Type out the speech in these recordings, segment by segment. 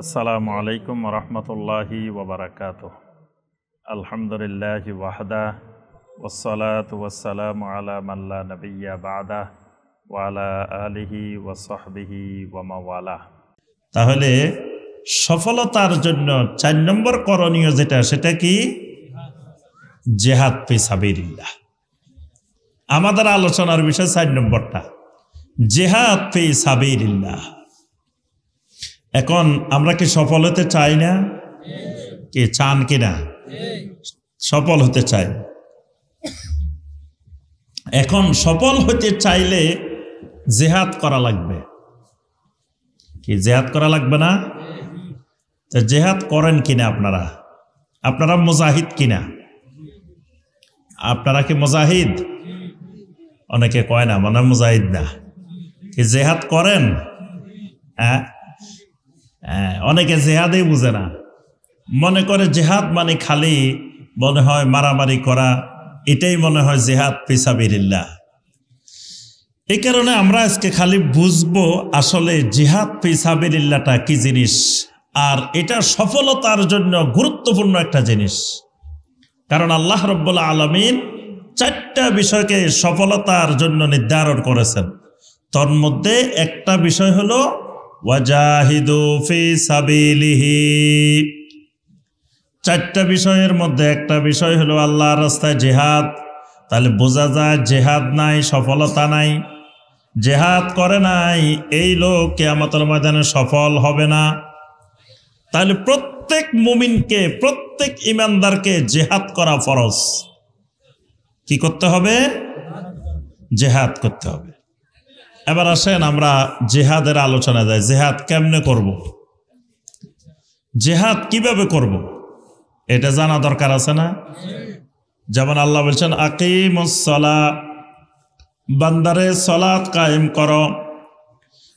আসসালামু আলাইকুম রহমতুল্লাহি ওবরাকাতুহ। আলহামদুলিল্লাহি ওয়াহদা ওয়াসসালাতু ওয়াসসালামু আলা মান লা নাবিয়্যা বা'দা ওয়া আলা আলিহি ওয়া সাহবিহি ওয়া মাওয়ালা। তাহলে সফলতার জন্য ৪ নম্বর করণীয় যেটা, সেটা কি? জিহাদ ফি সাবিলিল্লাহ। আমাদের আলোচনার বিষয় ৪ নম্বরটা, জিহাদ ফি সাবিলিল্লাহ। এখন আমরা কি সফল হতে চাই না? কি চান কিনা? সফল হতে চাই। এখন সফল হতে চাইলে জিহাদ করা লাগবে। কি জিহাদ করা লাগবে না? জিহাদ করেন কিনা আপনারা? আপনারা মুজাহিদ কিনা? আপনারা কি মুজাহিদ? অনেকে কয় না, মানে মুজাহিদ না। কি জিহাদ করেন? অনেকে জিহাদই বুঝে না, মনে করে জিহাদ মানে খালি মনে হয় মারামারি করা, এটাই মনে হয় জিহাদ ফি সাবিলিল্লাহ। এই কারণে আমরা আজকে খালি বুঝবো আসলে জিহাদ ফি সাবিলিল্লাহটা কি জিনিস, আর এটা সফলতার জন্য গুরুত্বপূর্ণ একটা জিনিস। কারণ আল্লাহ রাব্বুল আলামিন 4টা বিষয়কে সফলতার জন্য নির্ধারণ করেছেন। তার মধ্যে একটা বিষয় হলো ওয়াজাহিদু ফি সাবিলিহি। 4টা বিষয়ের মধ্যে একটা বিষয় হলো আল্লাহর রাস্তায় জিহাদ। তাহলে বোঝা যায় জিহাদ নাই, সফলতা নাই। জিহাদ করে নাই এই লোক কিয়ামতের ময়দানে সফল হবে না। তাহলে প্রত্যেক মুমিনকে, প্রত্যেক ইমানদারকে জিহাদ করা ফরজ। কি করতে হবে? জিহাদ করতে হবে। এবার আসেন আমরা জিহাদের আলোচনা যাই। জিহাদ কেমনে করব? জিহাদ কিভাবে করব এটা জানা দরকার আছে না? যেমন আল্লাহ বলছেন আকিমুস সালাহ, বান্দারে সালাত কায়েম করো।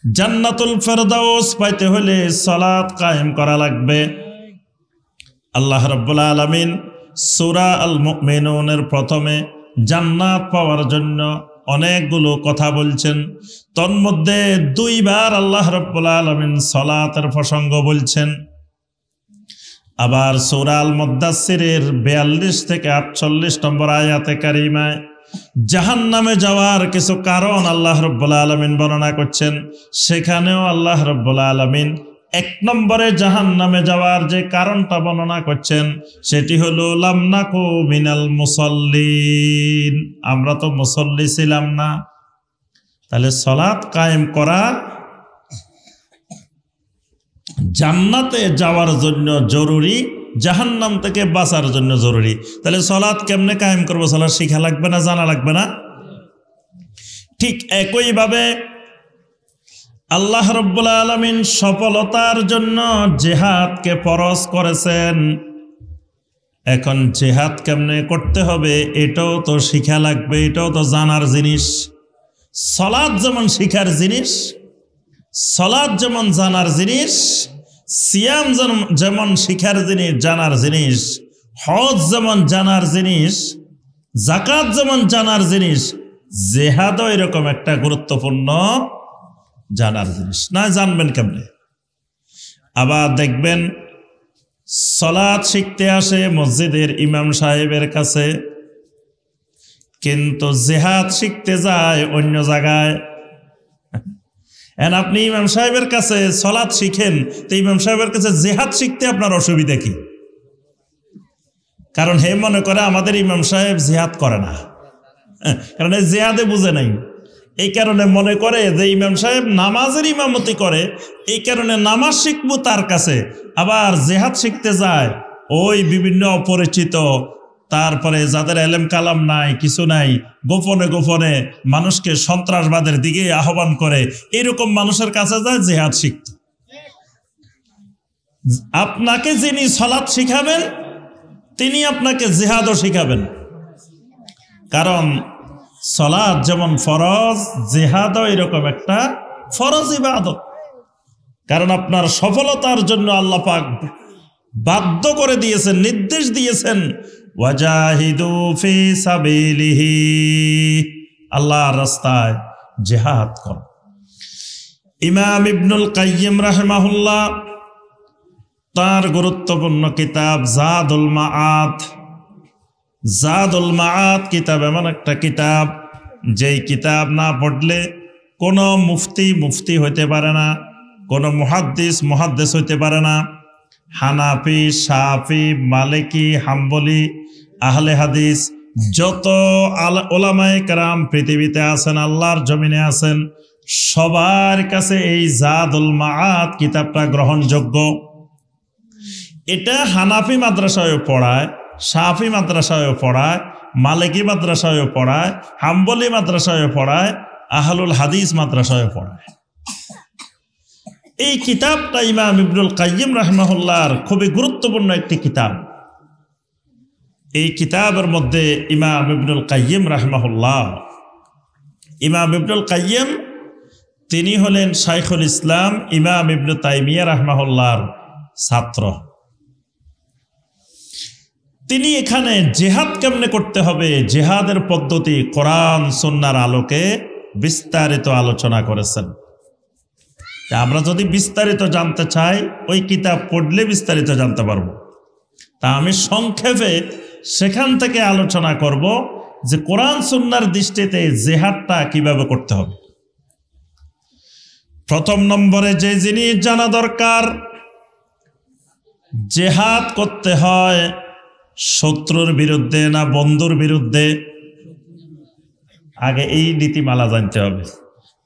জান্নাতুল ফেরদাউস পাইতে হলে সালাত কায়েম করা লাগবে। আল্লাহ রাব্বুল আলামিন সূরা আল মুমিনুনের প্রথমে জান্নাত পাওয়ার জন্য অনেকগুলো কথা বলছেন। তন্মধ্যে 2 বার আল্লাহ রাব্বুল আলামিন সালাতের প্রসঙ্গ বলছেন। আবার সূরা আল মুদ্দাসসিরের 42 থেকে 48 নম্বর আয়াতে কারিমায় জাহান্নামে যাওয়ার কিছু কারণ আল্লাহ রাব্বুল আলামিন বর্ণনা করছেন। সেখানেও আল্লাহ রাব্বুল আলামিন 1 নম্বরে জাহান্নামে যাওয়ার যে কারণটা বর্ণনা করছেন সেটি হলো লাম নাকু মিনাল মুসাল্লিন, আমরা তো মুসল্লি ছিলাম না। তাহলে সালাত কায়েম করা জান্নাতে যাওয়ার জন্য জরুরি, জাহান্নাম থেকে বাঁচার জন্য জরুরি। তাহলে সালাত কেমনে কায়েম করব? সালাত শিখা লাগবে না, জানা লাগবে না? ঠিক একইভাবে আল্লাহ রাব্বুল আলামিন সফলতার জন্য জিহাদকে ফরজ করেছেন। এখন জিহাদ কেমনে করতে হবে এটাও তো শিখা লাগবে, এটাও তো জানার জিনিস। সালাত যেমন শিখার জিনিস, সালাত যেমন জানার জিনিস, সিয়াম যেমন শিখার জিনিস, জানার জিনিস, হজ যেমন জানার জিনিস, যাকাত যেমন জানার জিনিস, জিহাদও এরকম একটা গুরুত্বপূর্ণ জানার জিনিস। না জানবেন কেমনে? আবার দেখবেন সালাত শিখতে আসে মসজিদের ইমাম সাহেবের কাছে, কিন্তু জিহাদ শিখতে যায় অন্য জায়গায়। আপনি ইমাম সাহেবের কাছে সালাত শিখেন, তো ইমাম সাহেবের কাছে জিহাদ শিখতে আপনার অসুবিধা কি? কারণ হে মনে করে আমাদের ইমাম সাহেব জিহাদ করে না, কারণ এই জিহাদে বুঝে নাই। এই কারণে মনে করে যে ইমাম সাহেব নামাজের ইমামতি করে, এই কারণে নামাজ শিখবো তার কাছে। আবার জিহাদ শিখতে যায় ওই বিভিন্ন অপরিচিত, তারপরে যাদের এলেম কালাম নাই, কিছু নাই, গোপনে গোপনে মানুষকে সন্ত্রাসবাদের দিকে আহ্বান করে, এরকম মানুষের কাছে যায় জিহাদ শিখতে। আপনাকে যিনি সালাত শিখাবেন তিনি আপনাকে জিহাদও শিখাবেন। কারণ সালাত যেমন ফরজ, জিহাদও এরকম একটা ফরজ ইবাদত। কারণ আপনার সফলতার জন্য আল্লাহ পাক বাধ্য করে দিয়েছেন, নির্দেশ দিয়েছেন ওয়াজাহিদু ফি সাবিলিহি, আল্লাহর রাস্তায় জিহাদ কর। ইমাম ইবনুল কাইয়িম রাহিমাহুল্লাহ তার গুরুত্বপূর্ণ কিতাব জাদুল মাআদ। জাদুল মাআদ কিতাব এমন একটা কিতাব, যেই কিতাব না পড়লে কোনো মুফতি হইতে পারে না, কোনো মুহাদ্দিস হইতে পারে না। হানাফি, শাফি, মালিকি, হাম্বলি, আহলে হাদিস যত ওলামায়ে কেরাম পৃথিবীতে আছেন, আল্লাহর জমিনে আছেন, সবার কাছে এই জাদুল মাআদ কিতাবটা গ্রহণযোগ্য। এটা হানাফি মাদ্রাসায়ও পড়ায়, শাফি মাদ্রাসায়ও পড়ায়, মালিকি মাদ্রাসায়ও পড়ায়, হাম্বলি মাদ্রাসায়ও পড়ায়, আহলুল হাদিস মাদ্রাসায়ও পড়ায়। এই কিতাবটা ইমাম ইবনুল কাইয়িম রাহিমাহুল্লাহর খুবই গুরুত্বপূর্ণ একটি কিতাব। এই কিতাবের মধ্যে ইমাম ইবনুল কাইয়িম রাহিমাহুল্লাহ, ইমাম ইবনুল কাইয়িম তিনি হলেন শাইখুল ইসলাম ইমাম ইবনু তাইমিয়া রাহিমাহুল্লাহর ছাত্র। তিনি এখানে জিহাদ কেমনে করতে হবে, জিহাদের পদ্ধতি কোরআন সুন্নাহর আলোকে বিস্তারিত আলোচনা করেছেন। আমরা যদি বিস্তারিত জানতে চাই, ওই কিতাব পড়লে বিস্তারিত জানতে পারবো। তা আমি সংক্ষেপে সেখান থেকে আলোচনা করব যে কোরআন সুন্নাহর দৃষ্টিতে জিহাদটা কিভাবে করতে হবে। প্রথম নম্বরে যে জিনিস জানা দরকার, জিহাদ করতে হয় শত্রুর বিরুদ্ধে না বন্ধুর বিরুদ্ধে? আগে এই নীতিমালা জানতে হবে।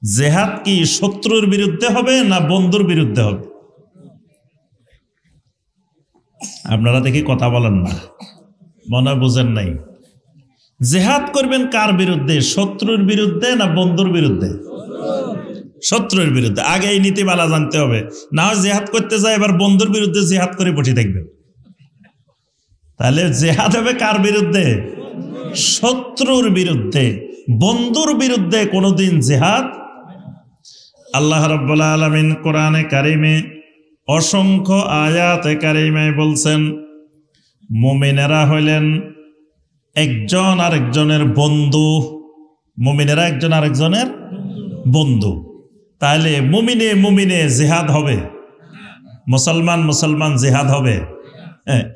জিহাদ কি শত্রুর বিরুদ্ধে হবে না বন্ধুর বিরুদ্ধে হবে? আপনারা দেখি কথা বলেন না, মনে বুঝেন নাই। জিহাদ করবেন কার বিরুদ্ধে, শত্রুর বিরুদ্ধে না বন্ধুর বিরুদ্ধে? শত্রুর বিরুদ্ধে। আগে এই নীতিমালা জানতে হবে, না হয় জিহাদ করতে যায় এবার বন্ধুর বিরুদ্ধে জিহাদ করে বসে থাকবেন। তাহলে জিহাদ হবে কার বিরুদ্ধে? শত্রুর বিরুদ্ধে। বন্ধুর বিরুদ্ধে কোনোদিন জিহাদ। আল্লাহ রাব্বুল আলামিন কোরআনে কারিমে অসংখ্য আয়াতে কারিমায় বলছেন, মুমিনেরা হইলেন একজন আরেকজনের বন্ধু। মুমিনেরা একজন আরেকজনের বন্ধু। তাহলে মুমিনে মুমিনে জিহাদ হবে, মুসলমান মুসলমান জিহাদ হবে।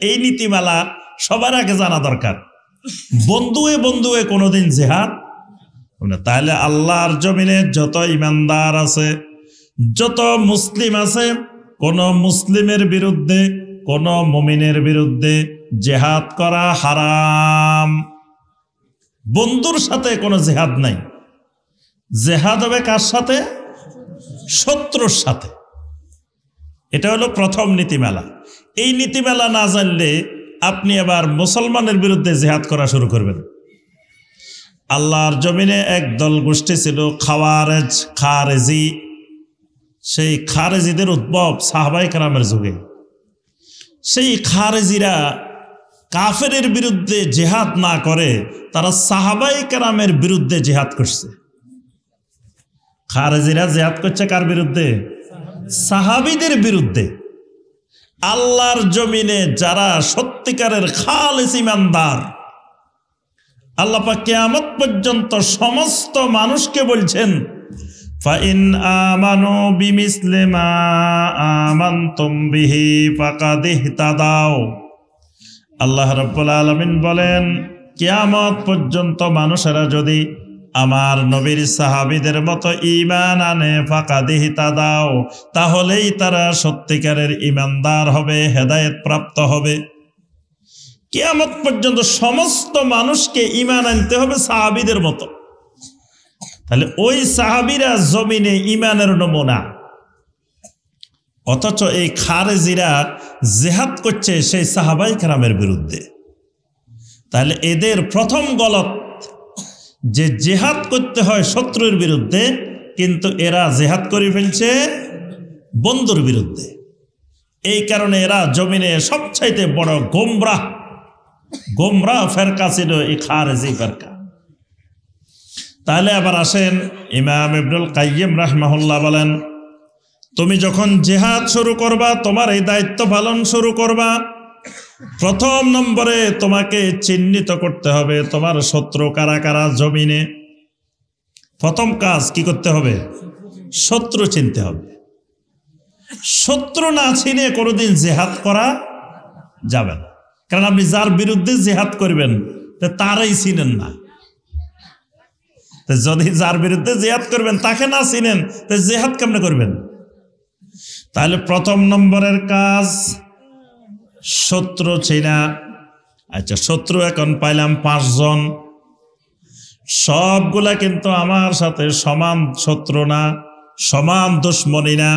এই নীতিমালা সবার আগে জানা দরকার। বন্ধুয়ে বন্ধুয়ে কোনোদিন জিহাদ। তাহলে আল্লাহর জমিনে যত ইমানদার আছে, যত মুসলিম আছে, কোন মুসলিমের বিরুদ্ধে, কোন মুমিনের বিরুদ্ধে জিহাদ করা হারাম। বন্ধুর সাথে কোনো জিহাদ নাই। জিহাদ হবে কার সাথে? শত্রুর সাথে। এটা হলো প্রথম নীতিমালা। এই নীতিমালা না জানলে আপনি আবার মুসলমানের বিরুদ্ধে জিহাদ করা শুরু করবেন। আল্লাহর জমিনে এক দল গোষ্ঠী ছিল খাওয়ারেজ, খারেজি। সেই খারেজিদের উদ্ভব সাহাবায়ে কেরামের যুগে। সেই খারেজিরা কাফেরের বিরুদ্ধে জিহাদ না করে তারা সাহাবায়ে কেরামের বিরুদ্ধে জিহাদ করছে। খারেজিরা জিহাদ করছে কার বিরুদ্ধে? সাহাবীদের বিরুদ্ধে। আল্লাহর জমিনে যারা সত্যিকারের খালেস ঈমানদার, আল্লাহ পাক কিয়ামত পর্যন্ত সমস্ত মানুষকে বলছেন, ফাইন আমানু বিমিসলি মা আমানতুম বিহি ফাকাদ ইহতাদাও। আল্লাহ রাব্বুল আলামিন বলেন, কিয়ামত পর্যন্ত মানুষেরা যদি আমার নবীর সাহাবীদের মতো ঈমান আনে, ফাকাদ ইহতাদাও, তাহলেই তারা সত্যিকারের ঈমানদার হবে, হেদায়েত প্রাপ্ত হবে। কিয়ামত পর্যন্ত সমস্ত মানুষকে ঈমান আনতে হবে সাহাবীদের মতো। তাহলে ওই সাহাবীরা জমিনে ঈমানের নমুনা। অথচ এই খারেজিরা জিহাদ করছে সেই সাহাবায়ে কেরামের বিরুদ্ধে। তাহলে এদের প্রথম গলত যে জিহাদ করতে হয় শত্রুর বিরুদ্ধে, কিন্তু এরা জিহাদ করে ফেলছে বন্ধুর বিরুদ্ধে। এই কারণে এরা জমিনে সবচাইতে বড় গোমরাহ ফেরকা ছিল এই খারেজি ফেরকা। তাহলে আবার আসেন, ইমাম ইবনুল কাইয়িম রাহিমাহুল্লাহ বলেন, তুমি যখন জিহাদ শুরু করবা, তোমার এই দায়িত্ব পালন শুরু করবা, প্রথম নম্বরে তোমাকে চিহ্নিত করতে হবে তোমার শত্রু কারা কারা জমিনে। প্রথম কাজ কি করতে হবে? শত্রু চিনতে হবে। শত্রু না চিনে কোনোদিন জেহাদ করা যাবে না, কারণ আপনি যার বিরুদ্ধে জেহাদ করবেন তারাই চিনেন না। যদি যার বিরুদ্ধে জেহাদ করবেন তাকে না চিনেন তো জেহাদ কেমনে করবেন? তাহলে প্রথম নম্বরের কাজ শত্রু চিনা। আচ্ছা, শত্রু এখন পাইলাম 5 জন, সবগুলা কিন্তু আমার সাথে সমান শত্রু না, সমান দুশ্মনী না।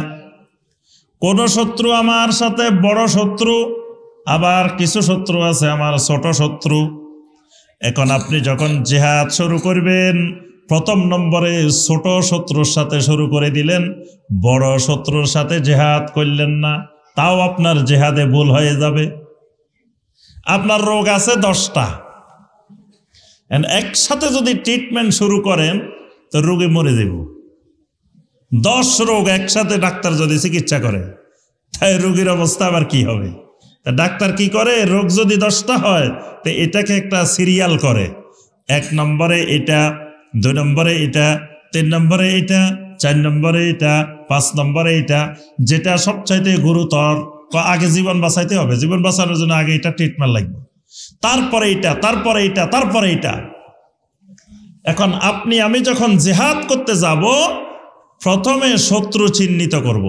কোন শত্রু আমার সাথে বড় শত্রু, আবার কিছু শত্রু আছে আমার ছোট শত্রু। এখন আপনি যখন জিহাদ শুরু করবেন, প্রথম নম্বরে ছোট শত্রুর সাথে শুরু করে দিলেন, বড় শত্রুর সাথে জিহাদ করলেন না, তাও আপনার জিহাদে ভুল হয়ে যাবে। আপনার রোগ আছে 10টা, একসাথে যদি ট্রিটমেন্ট শুরু করেন তো রোগে মরে যাব। 10 রোগ একসাথে ডাক্তার যদি চিকিৎসা করে, তাই রোগীর অবস্থা আবার কি হবে? তা ডাক্তার কি করে, রোগ যদি 10টা হয় তো এটাকে একটা সিরিয়াল করে, 1 নম্বরে এটা, 2 নম্বরে এটা, 3 নম্বরে এটা, 4 নম্বরে এটা, 5 নম্বরে এটা, যেটা সবচাইতে গুরুতর আগে জীবন বাঁচাইতে হবে, জীবন বাঁচানোর জন্য আগে এটা ট্রিটমেন্ট লাগবে, তারপরে এটা, তারপরে এটা, তারপরে এটা। এখন আমি যখন জিহাদ করতে যাব, প্রথমে শত্রু চিহ্নিত করব,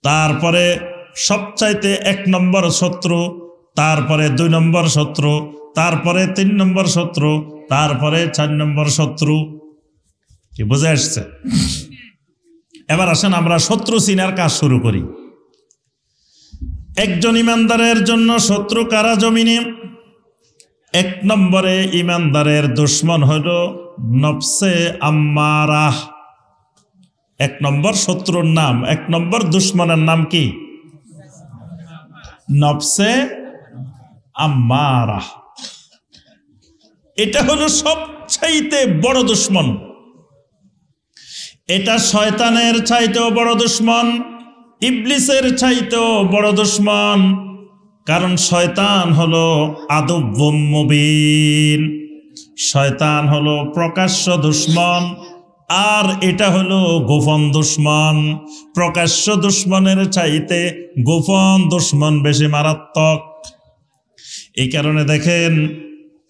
তারপরে সবচাইতে 1 নম্বর শত্রু, তারপরে 2 নম্বর শত্রু, তারপরে 3 নম্বর শত্রু, তারপরে 4 নম্বর শত্রু। কি বুঝে আসছে? এবার আসেন আমরা শত্রু চিনার কাজ শুরু করি। একজন ইমানদারের জন্য শত্রু কারা জমিনে? 1 নম্বরে ইমানদারের দুশ্মন হল নফসে আম্মারাহ। 1 নম্বর শত্রুর নাম, 1 নম্বর দুশ্মনের নাম কি? নফসে আম্মারাহ। এটা হলো সবচাইতে বড় দুশ্মন। এটা শয়তানের চাইতেও বড় দুশ্মন, ইবলিসের চাইতেও বড় দুশ্মন। কারণ শয়তান হলো আদুব্বুম মুবিন, শয়তান হলো প্রকাশ্য দুশ্মন, আর এটা হলো গোপন দুশ্মন। প্রকাশ্য দুশ্মনের চাইতে গোপন দুশ্মন বেশি মারাত্মক। এই কারণে দেখেন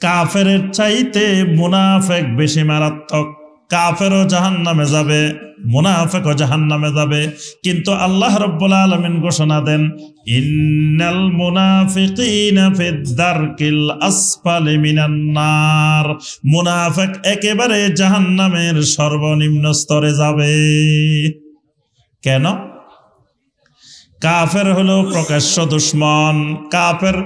কাফেরের চাইতে মুনাফেক বেশি মারাত্মক। কাফেরও জাহান্নামে যাবে, মুনাফিকও জাহান্নামে যাবে, কিন্তু আল্লাহ রাব্বুল আলামিন ঘোষণা দেন, ইন্নাল মুনাফিকিনা ফিদ দারকিল আসফালি মিনান নার। মুনাফিক একেবারে জাহান্নামের সর্বনিম্ন স্তরে যাবে। কেন? কাফের হলো প্রকাশ্য দুশ্মন। কাফের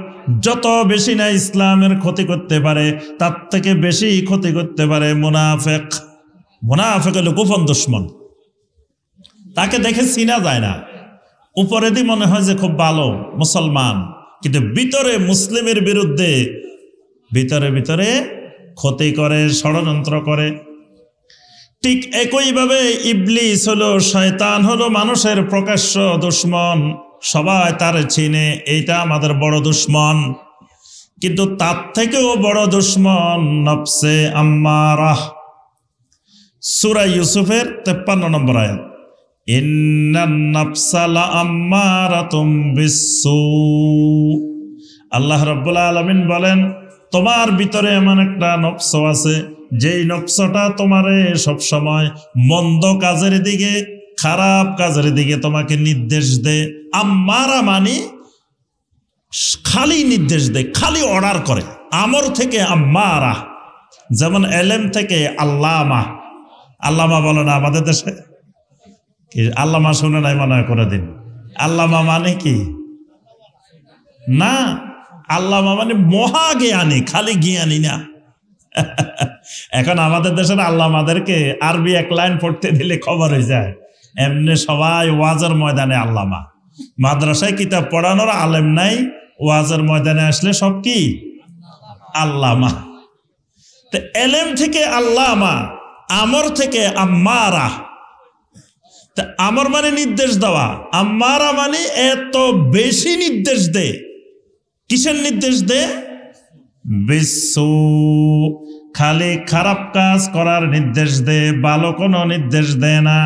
যত বেশি না ইসলামের ক্ষতি করতে পারে, তার থেকে বেশি ক্ষতি করতে পারে মুনাফিক। মুনাফিক হলো গোপন দুশ্মন, তাকে দেখে চিনা যায় না, উপরে দিয়ে মনে হয় যে খুব ভালো মুসলমান, কিন্তু ভিতরে মুসলিমের বিরুদ্ধে ভিতরে ভিতরে ক্ষতি করে, ষড়যন্ত্র করে। ঠিক একইভাবে ইবলিস হলো, শয়তান হলো মানুষের প্রকাশ্য দুশ্মন, সবাই তার চিনে, এইটা আমাদের বড় দুশ্মন। কিন্তু তার থেকেও বড় দুশ্মন নফসে আম্মারাহ। সূরা ইউসুফের 53 নম্বর আয়াত, ইন্নান নাফসা লাআম্মারাতুম বিসসু। আল্লাহ রাব্বুল আলামিন বলেন, তোমার ভিতরে এমন একটা নফস আছে, যেই নফসটা তোমারে সব সময় মন্দ কাজের দিকে, খারাপ কাজের দিকে তোমাকে নির্দেশ দেয়। আম্মারা মানে খালি নির্দেশ দেয়, খালি অর্ডার করে। আমর থেকে আম্মারা, যেমন এলেম থেকে আল্লামা। আল্লামা বলে না আমাদের দেশে? আল্লামা শুনে নাই মনে করে দিন। আল্লামা মানে কি? না, আল্লামা মানে মহা জ্ঞানী, খালি জ্ঞানী না। এখন আমাদের দেশের আল্লামাদেরকে আরবি 1 লাইন পড়তে দিলে খবর হয়ে যায়, এমনি সবাই ওয়াজের ময়দানে আল্লামা। মাদ্রাসায় কিতাব পড়ানোর আলেম নাই, ওয়াজের ময়দানে আসলে সব কি আল্লামা। তো এলেম থেকে আল্লামা, আমর থেকে আম্মারা। তা আমর মানে নির্দেশ দেওয়া, আম্মারা মানে এত বেশি নির্দেশ দে। কিসের নির্দেশ দে? বিসু, খালি খারাপ কাজ করার নির্দেশ দে, ভালো কোনো নির্দেশ দেয় না।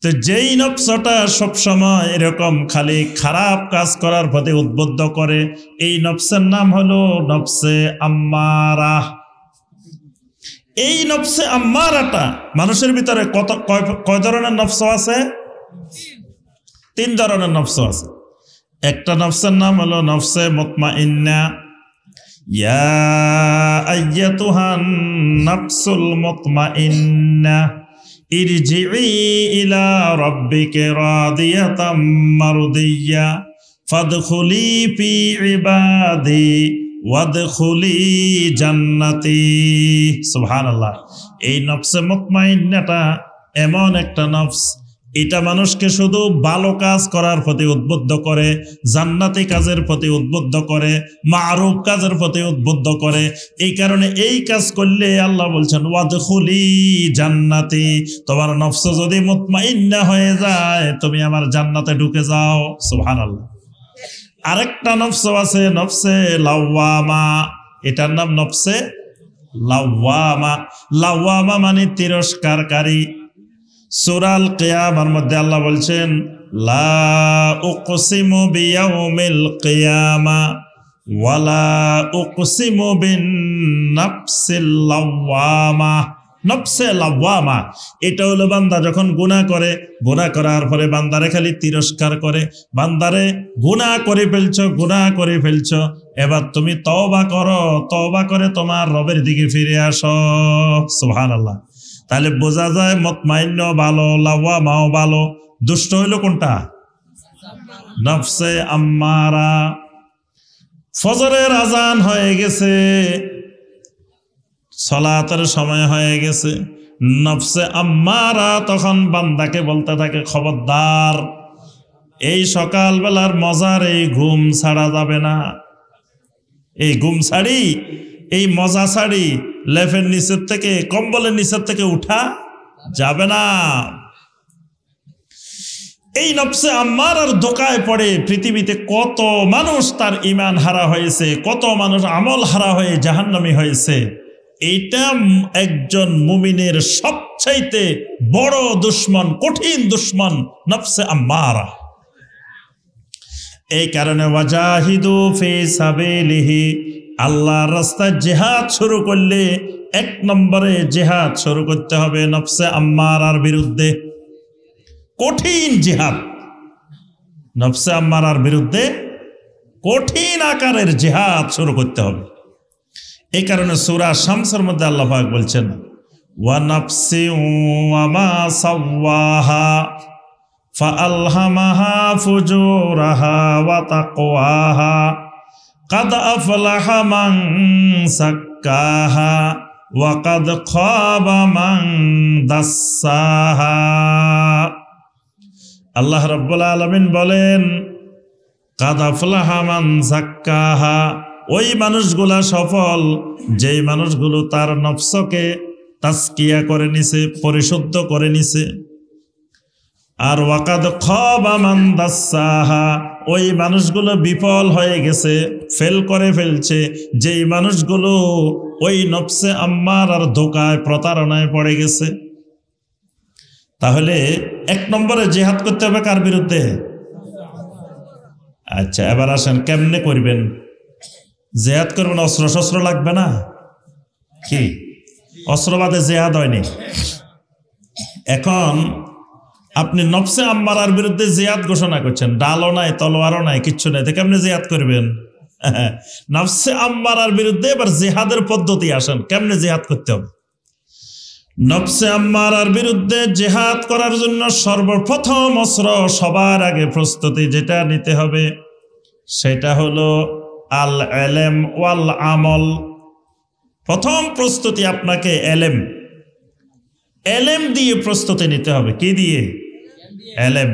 তো যেই নফসটা সবসময় এরকম খালি খারাপ কাজ করার প্রতি উদ্বুদ্ধ করে, এই নফসের নাম হলো নফসে আম্মারা। এই নফসে আম্মারাটা মানুষের ভিতরে কয় ধরনের নফস আছে? 3 ধরনের নফস আছে। একটা নফসের নাম হলো নফসে মুতমাইন্না। ইয়া আইয়াতুহান নাফসুল মুতমাইন্না ইরজিই ইলা রাব্বিকা রাদিয়াতাম মারদিয়্যা ফাদখুলি ফি ইবাদি ওয়াদখুলি জান্নাতি। সুবহানাল্লাহ। এই নফসে মুতমাইন্নাটা এমন একটা নফস, এটা মানুষকে শুধু ভালো কাজ করার প্রতি উদ্বুদ্ধ করে, জান্নাতি কাজের প্রতি উদ্বুদ্ধ করে, মারুফ কাজের প্রতি উদ্বুদ্ধ করে। এই কারণে এই কাজ করলে আল্লাহ বলছেন ওয়াদখুলি জান্নাতি, তোমার নফস যদি মুতমাইন্না হয়ে যায় তুমি আমার জান্নাতে ঢুকে যাও। সুবহানাল্লাহ। আরেকটা নফস আছে নফসে লাওয়ামা, এটার নাম নফসে লাওয়ামা। লাওয়ামা মানে তিরস্কারকারী। সূরা আল কিয়ামার মধ্যে আল্লাহ বলছেন লা উকসিমু বিয়াউমিল কিয়ামা ওয়ালা উকসিমু বিন নাফসিল লাওয়ামা। নফসে লাওয়ামা এটা হলো বান্দা যখন গুনাহ করে, গুনাহ করার পরে বান্দারে খালি তিরস্কার করে, বান্দারে গুনাহ করে ফেলছো, এবার তুমি তওবা করো, তওবা করে তোমার রবের দিকে ফিরে আসো। সুবহানাল্লাহ। তাহলে বোঝা যায় মুতমাইন্ন ভালো, লাওয়ামাও ভালো। দুষ্ট হইল কোনটা? নফসে আম্মারা। ফজরের আজান হয়ে গেছে, সালাতের সময় হয়ে গেছে, নফসে আম্মারা তখন বান্দাকে বলতে থাকে খবরদার, এই সকালবেলার মজার এই ঘুম ছাড়া যাবে না। এই ঘুম ছাড়ি, এই মজা ছাড়ি লেফের নিচের থেকে, কম্বলের নিচের থেকে উঠা যাবে না। এই নফসে আম্মারার ধোকায় পড়ে পৃথিবীতে কত মানুষ তার ঈমান হারা হয়েছে, কত মানুষ আমল হারা হয়ে জাহান্নামী হয়েছে। এইটা একজন মুমিনের সবচাইতে বড় দুশ্মন, কঠিন দুশ্মন নফসে আম্মারা। এই কারণে ওয়াজাহিদু ফি সাবিলিহি, আল্লাহর রাস্তায় জিহাদ শুরু করলে 1 নম্বরে জিহাদ শুরু করতে হবে নফসে আম্মারার বিরুদ্ধে। কঠিন জিহাদ, নফসে আম্মারার বিরুদ্ধে কঠিন আকারের জিহাদ শুরু করতে হবে। এই কারণে সূরা শামসের মধ্যে আল্লাহ পাক বলছেন ওয়া নাফসি ওয়া মা সাওয়াহা ফাআলহামাহা ফুজুরাহা ওয়া তাকওয়াহা কাদ আফলাহা মান সাক্কাহা ওয়া কাদ খাবা মান দাসসাহা। আল্লাহ রাব্বুল আলামিন বলেন কাদ আফলাহা মান সাক্কাহা, ওই মানুষগুলা সফল যেই মানুষগুলো তার নফসকে তাজকিয়া করে নিছে, পরিশুদ্ধ করে নিছে। আর ওয়াকাদ খাবা মান দাসসাহা, ওই মানুষগুলো বিফল হয়ে গেছে, ফেল করে ফেলছে যেই মানুষগুলো ওই নফসে আম্মারার ধোকায়, প্রতারণায় পড়ে গেছে। তাহলে 1 নম্বরে জিহাদ করতে হবে কার বিরুদ্ধে? আচ্ছা, এবার আসেন কেমনে করবেন? জিহাদ করবেন, অস্ত্র শস্ত্র লাগবে না কি? অস্ত্রবাদে জিহাদ হয়নি। এখন আপনি নফসে আম্মারার বিরুদ্ধে জিহাদ ঘোষণা করছেন, ডালও নাই, তলোয়ারও নাই, কিচ্ছু নাই, তো কেমনে জিহাদ করবেন? নফসে আম্মারার বিরুদ্ধে এবার জিহাদের পদ্ধতি আসেন, কেমনে জিহাদ করতে হবে। নফসে আম্মারার বিরুদ্ধে জিহাদ করার জন্য সর্বপ্রথম অস্ত্র, সবার আগে প্রস্তুতি যেটা নিতে হবে সেটা হলো আল ইলম ওয়াল আমল। প্রথম প্রস্তুতি আপনাকে এলেম দিয়ে প্রস্তুতি নিতে হবে। কি দিয়ে? এলেম।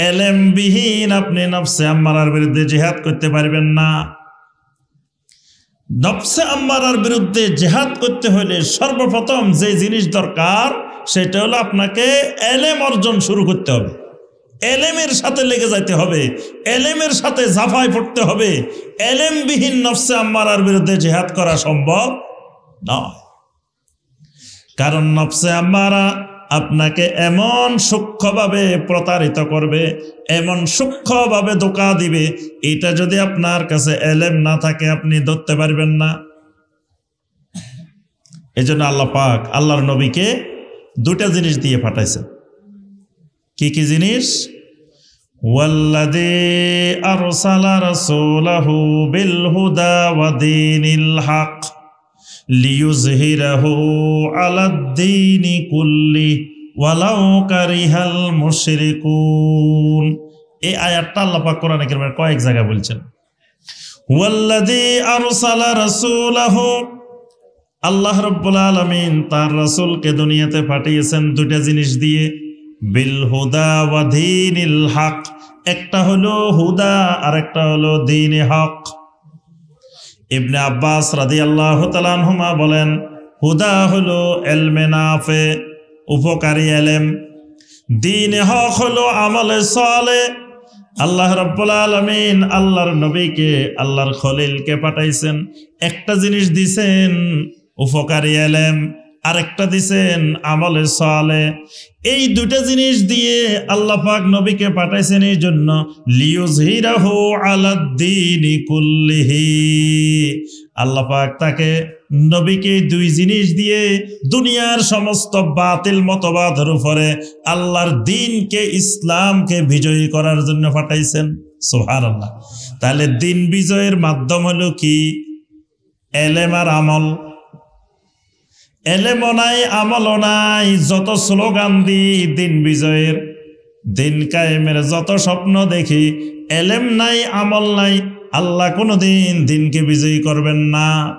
এলেম বিহীন আপনি নফসে আম্মারার বিরুদ্ধে জিহাদ করতে পারবেন না। নফসে আম্মারার বিরুদ্ধে জিহাদ করতে হলে সর্বপ্রথম যে জিনিস দরকার সেটা হলো আপনাকে এলেম অর্জন শুরু করতে হবে। এলেমের সাথে লেগে যাইতে হবে, এলেমের সাথে ঝাঁপায় পড়তে হবে। এলেমবিহীন নফসে আম্মারার বিরুদ্ধে জিহাদ করা সম্ভব নয়। কারণ নফসে আম্মারা আপনাকে এমন সূক্ষ্মভাবে প্রতারিত করবে, এমন সূক্ষ্মভাবে ধোঁকা দিবে, এটা যদি আপনার কাছে এলেম না থাকে আপনি ধরতে পারবেন না। এই জন্য আল্লাহ পাক আল্লাহর নবীকে দুটা জিনিস দিয়ে পাঠাইছেন। কি কি জিনিস? ওয়াল্লাযী আরসালা রাসূলাহু বিল হুদা ওয়া দীনিল হক লিইয়ুযহিরাহু আলাদ-দীনি কুল্লি ওয়ালাউ কারিহাল মুশরিকুন। এই আয়াতটা আল্লাহ পাক কোরআনে কারীমের কয়েক জায়গায় বলছেন। ওয়াল্লাযী আরসালা রাসূলাহু, আল্লাহ রাব্বুল আলামিন তার রাসূলকে দুনিয়াতে পাঠিয়েছেন দুটা জিনিস দিয়ে। বিল হুদা ওয়া দীনিল হক, একটা হলো হুদা আর একটা হলো দীনে হক। ইবনে আব্বাস রাদিয়াল্লাহু তাআলা আনহুমা বলেন, হুদা হলো ইলমে নাফে, উপকারী ইলম। দীনে হক হলো আমলে সালেহ। আল্লাহ রাব্বুল আলামিন আল্লাহর নবীকে, আল্লাহর খলিলকে পাঠাইছেন, একটা জিনিস দিছেন উপকারী ইলম, আরেকটা দিছেন আমলে সালেহ। এই দুটা জিনিস দিয়ে আল্লাহ পাক নবীকে পাঠাইছেন এই জন্য, লিইয়ুযহিরাহু আলাদ-দীনি কুল্লিহি, আল্লাহ পাক তাকে নবীকে দুই জিনিস দিয়ে দুনিয়ার সমস্ত বাতিল মতবাদের উপরে আল্লাহর দ্বীনকে, ইসলামকে বিজয়ী করার জন্য পাঠাইছেন। সুবহানাল্লাহ। তাহলে দ্বীন বিজয়ের মাধ্যম হলো কি? ইলম আর আমল। এলেমও নাই, আমলও নাই, যত স্লোগান দিই দিন বিজয়ের, দিন কায়েমের যত স্বপ্ন দেখি, এলেম নাই, আমল নাই, আল্লাহ কোনোদিন দিনকে বিজয়ী করবেন না।